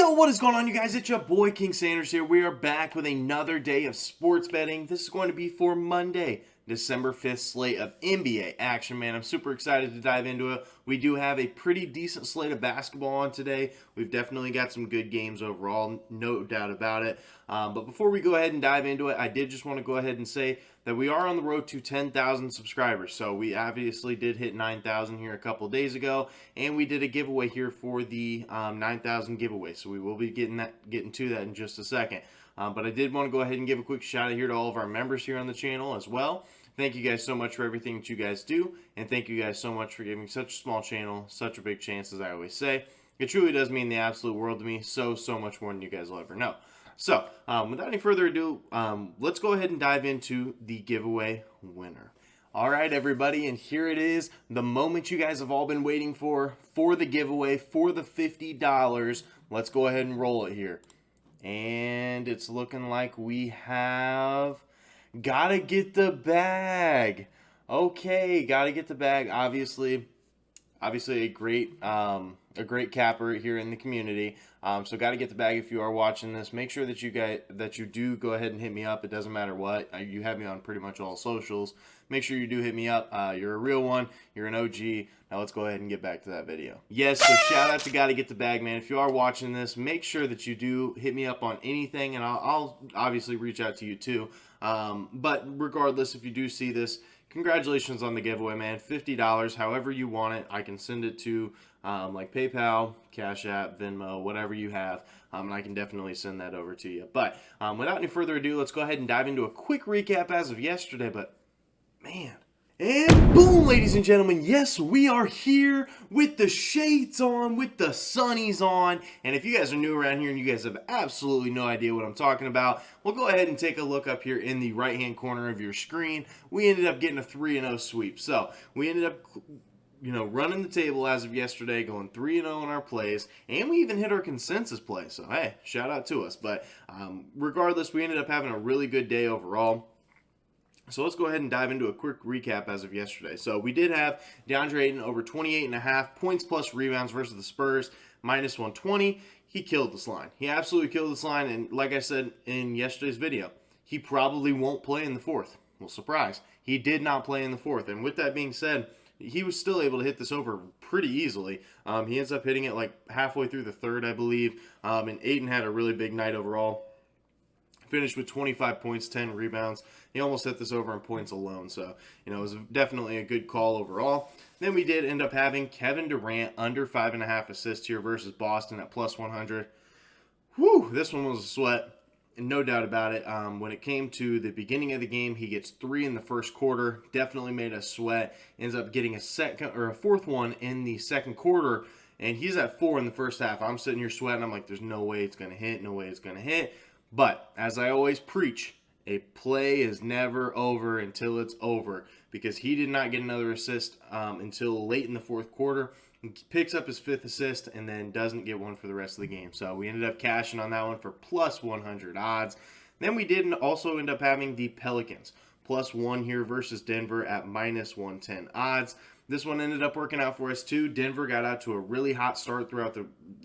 Yo, what is going on, you guys? It's your boy King Sanders here. We are back with another day of sports betting. This is going to be for Monday, December 5th slate of NBA action, man. I'm super excited to dive into it. We do have a pretty decent slate of basketball on today. We've definitely got some good games overall, no doubt about it. But before we go ahead and dive into it, I did just want to go ahead and say that we are on the road to 10,000 subscribers. So we obviously did hit 9,000 here a couple days ago, and we did a giveaway here for the 9,000 giveaway. So we will be getting to that in just a second. But I did want to go ahead and give a quick shout out here to all of our members here on the channel as well. Thank you guys so much for everything that you guys do, and thank you guys so much for giving such a small channel such a big chance, as I always say. It truly does mean the absolute world to me, so much more than you guys will ever know. So, without any further ado, let's go ahead and dive into the giveaway winner. All right, everybody, and here it is, the moment you guys have all been waiting for the giveaway, for the $50. Let's go ahead and roll it here. And it's looking like we have Gotta Get the Bag. Okay, Gotta Get the Bag. Obviously a great capper here in the community. So Gotta Get the Bag. If you are watching this, make sure that you do go ahead and hit me up. It doesn't matter what. You have me on pretty much all socials. Make sure you do hit me up. You're a real one. You're an OG. Now let's go ahead and get back to that video. Yes, so shout out to Gotta Get the Bag, man. If you are watching this, make sure that you do hit me up on anything, and I'll obviously reach out to you too. But regardless, if you do see this, congratulations on the giveaway, man. $50, however you want it. I can send it to like PayPal, Cash App, Venmo, whatever you have, and I can definitely send that over to you. But without any further ado, let's go ahead and dive into a quick recap as of yesterday. But man, and boom, ladies and gentlemen, yes, we are here with the shades on, with the sunnies on. And if you guys are new around here and you guys have absolutely no idea what I'm talking about, well, go ahead and take a look up here in the right-hand corner of your screen. We ended up getting a 3-0 sweep. So we ended up, running the table as of yesterday, going 3-0 on our plays, and we even hit our consensus play. So, hey, shout out to us. But regardless, we ended up having a really good day overall. So let's go ahead and dive into a quick recap as of yesterday. So we did have DeAndre Ayton over 28.5 points plus rebounds versus the Spurs, minus 120. He killed this line. He absolutely killed this line, and like I said in yesterday's video, he probably won't play in the fourth. Well, surprise, he did not play in the fourth. And with that being said, he was still able to hit this over pretty easily. He ends up hitting it like halfway through the third, I believe. And Ayton had a really big night overall. Finished with 25 points, 10 rebounds. He almost hit this over in points alone. So, it was definitely a good call overall. Then we did end up having Kevin Durant under 5.5 assists here versus Boston at plus 100. Whew, this one was a sweat. And no doubt about it. When it came to the beginning of the game, he gets 3 in the first quarter. Definitely made us sweat. Ends up getting a fourth one in the second quarter. And he's at 4 in the first half. I'm sitting here sweating. I'm like, there's no way it's going to hit. No way it's going to hit. But, as I always preach, a play is never over until it's over. Because he did not get another assist until late in the fourth quarter. He picks up his 5th assist and then doesn't get one for the rest of the game. So, we ended up cashing on that one for plus 100 odds. Then we did also end up having the Pelicans. Plus 1 here versus Denver at minus 110 odds. This one ended up working out for us too. Denver got out to a really hot start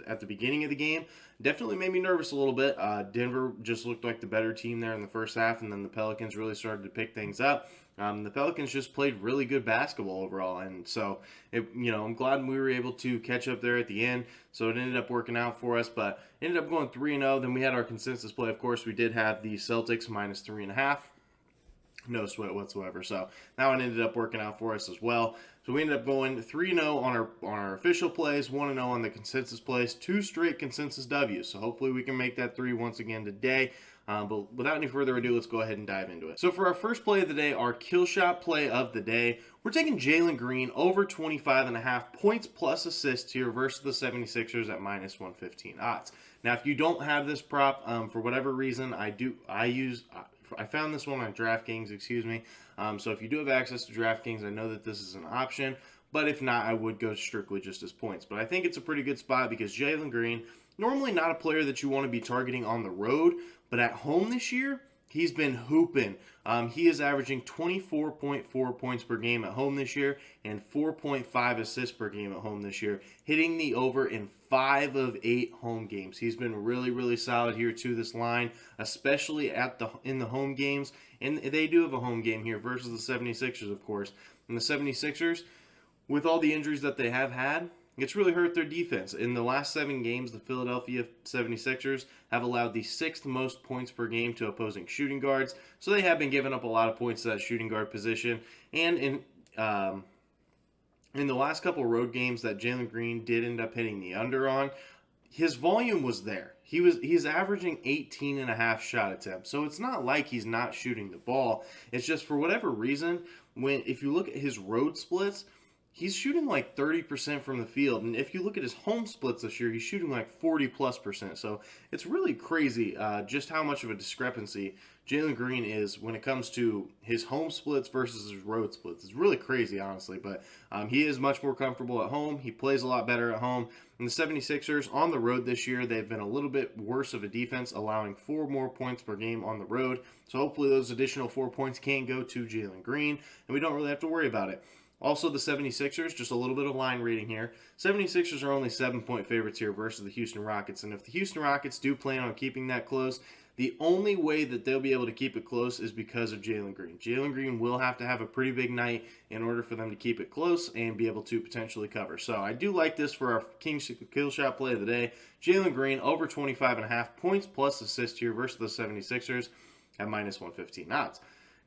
at the beginning of the game. Definitely made me nervous a little bit. Denver just looked like the better team there in the first half, and then the Pelicans really started to pick things up. The Pelicans just played really good basketball overall, and so I'm glad we were able to catch up there at the end. So it ended up working out for us, but ended up going 3-0. Then we had our consensus play. Of course, we did have the Celtics minus 3.5. No sweat whatsoever. So that one ended up working out for us as well. So we ended up going 3-0 on our official plays, 1-0 on the consensus plays, 2 straight consensus W's. So hopefully we can make that 3 once again today. But without any further ado, let's go ahead and dive into it. So for our first play of the day, our kill shot play of the day, we're taking Jalen Green over 25.5 points plus assists here versus the 76ers at minus 115 odds. Now, if you don't have this prop, for whatever reason, I found this one on DraftKings, so if you do have access to DraftKings, I know that this is an option. But if not, I would go strictly just as points. But I think it's a pretty good spot because Jalen Green, normally not a player that you want to be targeting on the road. But at home this year, He's been hooping. He is averaging 24.4 points per game at home this year and 4.5 assists per game at home this year, hitting the over in 5 of 8 home games. He's been really, really solid here to this line, especially in the home games. And they do have a home game here versus the 76ers, of course. And the 76ers, with all the injuries that they have had, it's really hurt their defense. In the last 7 games, the Philadelphia 76ers have allowed the 6th most points per game to opposing shooting guards. So they have been giving up a lot of points to that shooting guard position. And in the last couple road games that Jalen Green did end up hitting the under on, his volume was there. He's averaging 18 and a half shot attempts. So it's not like he's not shooting the ball. It's just for whatever reason, if you look at his road splits, he's shooting like 30% from the field. And if you look at his home splits this year, he's shooting like 40+%. So it's really crazy just how much of a discrepancy Jalen Green is when it comes to his home splits versus his road splits. It's really crazy, honestly. But he is much more comfortable at home. He plays a lot better at home. And the 76ers on the road this year, they've been a little bit worse of a defense, allowing 4 more points per game on the road. So hopefully those additional 4 points can go to Jalen Green, and we don't really have to worry about it. Also, the 76ers, just a little bit of line reading here. 76ers are only 7-point favorites here versus the Houston Rockets. And if the Houston Rockets do plan on keeping that close, the only way that they'll be able to keep it close is because of Jalen Green. Jalen Green will have to have a pretty big night in order for them to keep it close and be able to potentially cover. So I do like this for our King's Kill Shot play of the day. Jalen Green over 25.5 points plus assist here versus the 76ers at minus 115 odds.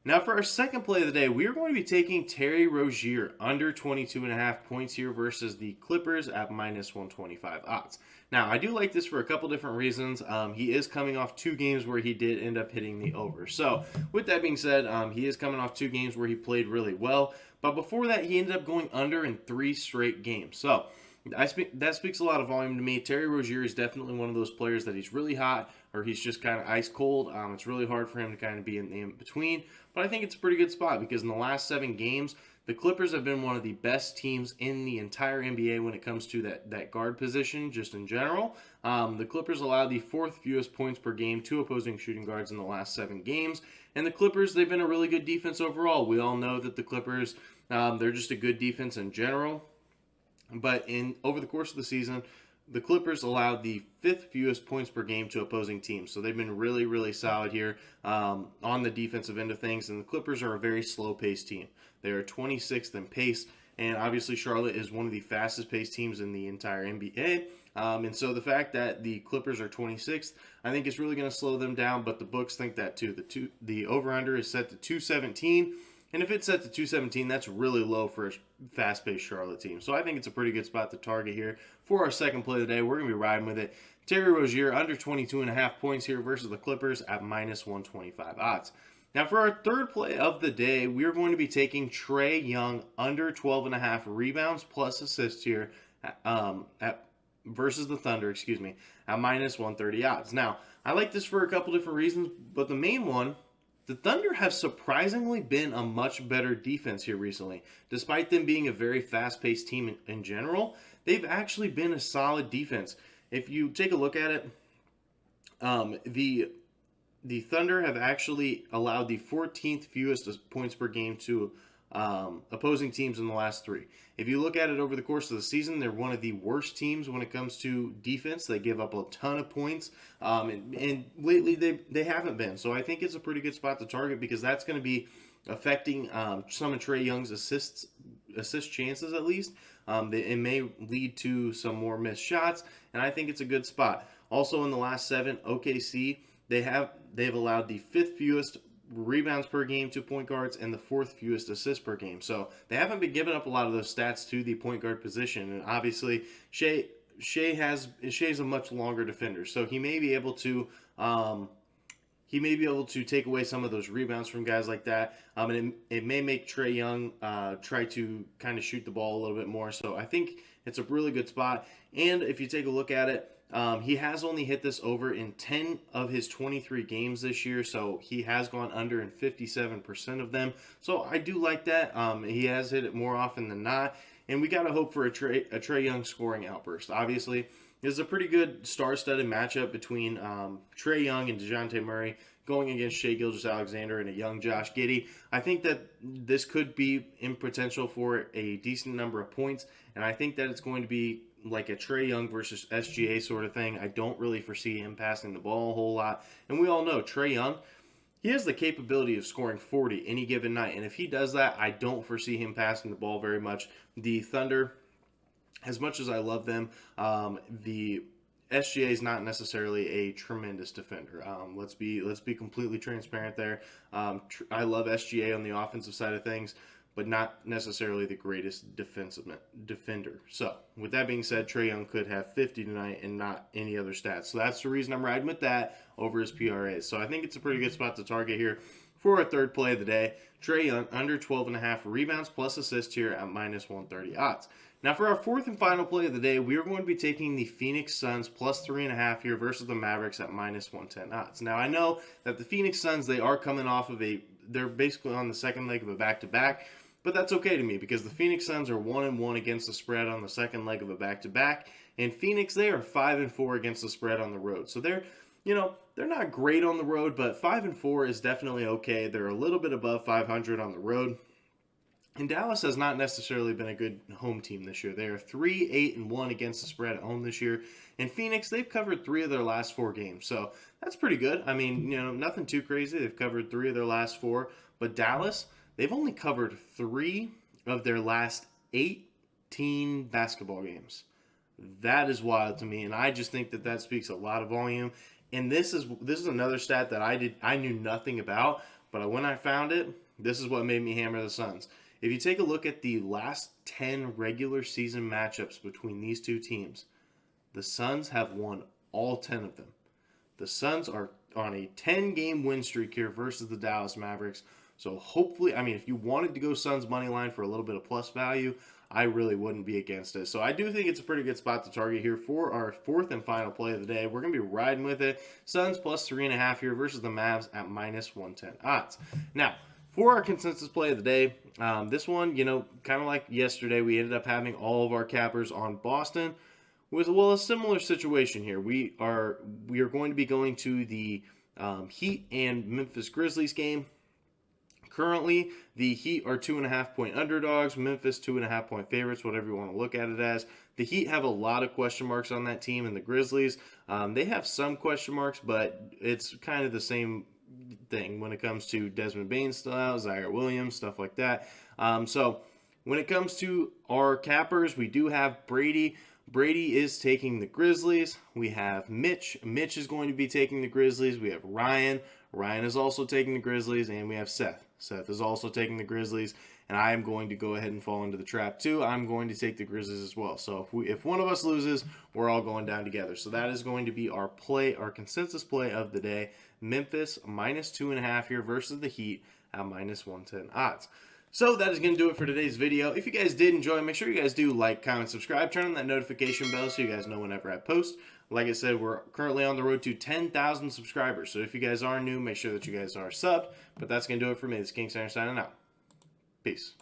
Now for our second play of the day, we are going to be taking Terry Rozier under 22.5 points here versus the Clippers at minus 125 odds. Now, I do like this for a couple different reasons. He is coming off 2 games where he did end up hitting the over. So with that being said, he is coming off 2 games where he played really well. But before that, he ended up going under in 3 straight games. So that speaks a lot of volume to me. Terry Rozier is definitely one of those players that he's really hot or he's just kind of ice cold. It's really hard for him to kind of be in the in-between. But I think it's a pretty good spot because in the last 7 games, the Clippers have been one of the best teams in the entire NBA when it comes to that guard position, just in general. The Clippers allowed the 4th fewest points per game to opposing shooting guards in the last 7 games. And the Clippers, they've been a really good defense overall. We all know that the Clippers, they're just a good defense in general. But over the course of the season, the Clippers allowed the 5th fewest points per game to opposing teams. So they've been really, really solid here on the defensive end of things. And the Clippers are a very slow-paced team. They are 26th in pace. And obviously Charlotte is one of the fastest-paced teams in the entire NBA. And so the fact that the Clippers are 26th, I think is really going to slow them down. But the books think that too. The over-under is set to 217. And if it's set to 217, that's really low for a fast-paced Charlotte team. So I think it's a pretty good spot to target here. For our second play of the day, we're going to be riding with it. Terry Rozier under 22.5 points here versus the Clippers at minus 125 odds. Now for our third play of the day, we're going to be taking Trae Young under 12.5 rebounds plus assists here versus the Thunder, at minus 130 odds. Now, I like this for a couple different reasons, but the main one, the Thunder have surprisingly been a much better defense here recently. Despite them being a very fast-paced team in general, they've actually been a solid defense. If you take a look at it, the Thunder have actually allowed the 14th fewest points per game to opposing teams in the last 3. If you look at it over the course of the season, they're one of the worst teams when it comes to defense. They give up a ton of points, and lately they haven't been. So I think it's a pretty good spot to target because that's going to be affecting some of Trae Young's assist chances at least. It may lead to some more missed shots, and I think it's a good spot. Also in the last 7, OKC, they've allowed the 5th fewest rebounds per game to point guards and the 4th fewest assists per game. So they haven't been giving up a lot of those stats to the point guard position. And obviously Shea is a much longer defender, so he may be able to take away some of those rebounds from guys like that. And it may make Trae Young try to kind of shoot the ball a little bit more. So I think it's a really good spot. And if you take a look at it, he has only hit this over in 10 of his 23 games this year, so he has gone under in 57% of them. So I do like that. He has hit it more often than not, and we got to hope for a Trae Young scoring outburst. Obviously, This is a pretty good star-studded matchup between Trae Young and DeJounte Murray going against Shai Gilgeous-Alexander and a young Josh Giddey. I think that this could be in potential for a decent number of points, and I think that it's going to be like a Trae Young versus SGA sort of thing. I don't really foresee him passing the ball a whole lot, and we all know Trae Young, he has the capability of scoring 40 any given night, and if he does that, I don't foresee him passing the ball very much. The Thunder, as much as I love them, the SGA is not necessarily a tremendous defender. Let's be completely transparent there. I love SGA on the offensive side of things, but not necessarily the greatest defender. So, with that being said, Trae Young could have 50 tonight and not any other stats. So that's the reason I'm riding with that over his PRAs. So I think it's a pretty good spot to target here for our third play of the day. Trae Young under 12.5 rebounds plus assists here at minus 130 odds. Now for our fourth and final play of the day, we are going to be taking the Phoenix Suns plus 3.5 here versus the Mavericks at minus 110 odds. Now I know that the Phoenix Suns, they are coming off of they're basically on the second leg of a back-to-back, but that's okay to me because the Phoenix Suns are 1-1 against the spread on the second leg of a back-to-back, and Phoenix, they are 5-4 against the spread on the road. So they're not great on the road, but 5-4 is definitely okay. They're a little bit above 500 on the road. And Dallas has not necessarily been a good home team this year. They are 3-8-1 against the spread at home this year. And Phoenix, they've covered 3 of their last 4 games. So that's pretty good. I mean, nothing too crazy. They've covered 3 of their last 4. But Dallas, they've only covered 3 of their last 18 basketball games. That is wild to me. And I just think that speaks a lot of volume. And this is another stat that I knew nothing about. But when I found it, this is what made me hammer the Suns. If you take a look at the last 10 regular season matchups between these two teams, the Suns have won all 10 of them. The Suns are on a 10-game win streak here versus the Dallas Mavericks. So hopefully, I mean, if you wanted to go Suns money line for a little bit of plus value, I really wouldn't be against it. So I do think it's a pretty good spot to target here for our fourth and final play of the day. We're going to be riding with it. Suns plus 3.5 here versus the Mavs at minus 110 odds. Now, for our consensus play of the day, this one, kind of like yesterday, we ended up having all of our cappers on Boston. With a similar situation here. We are going to be going to the Heat and Memphis Grizzlies game. Currently, the Heat are 2.5-point underdogs. Memphis 2.5-point favorites, whatever you want to look at it as. The Heat have a lot of question marks on that team, and the Grizzlies, they have some question marks, but it's kind of the same thing when it comes to Desmond Bain style, Zaire Williams, stuff like that. So when it comes to our cappers, we do have Brady. Brady is taking the Grizzlies. We have Mitch. Mitch is going to be taking the Grizzlies. We have Ryan. Ryan is also taking the Grizzlies. And we have Seth. Seth is also taking the Grizzlies. And I am going to go ahead and fall into the trap too. I'm going to take the Grizzlies as well. So if one of us loses, we're all going down together. So that is going to be our consensus play of the day. Memphis minus 2.5 here versus the Heat at minus 110 odds. So that is going to do it for today's video. If you guys did enjoy, make sure you guys do like, comment, subscribe, turn on that notification bell so you guys know whenever I post. Like I said, we're currently on the road to 10,000 subscribers. So if you guys are new, make sure that you guys are subbed. But that's going to do it for me. This is King Center signing out. Peace.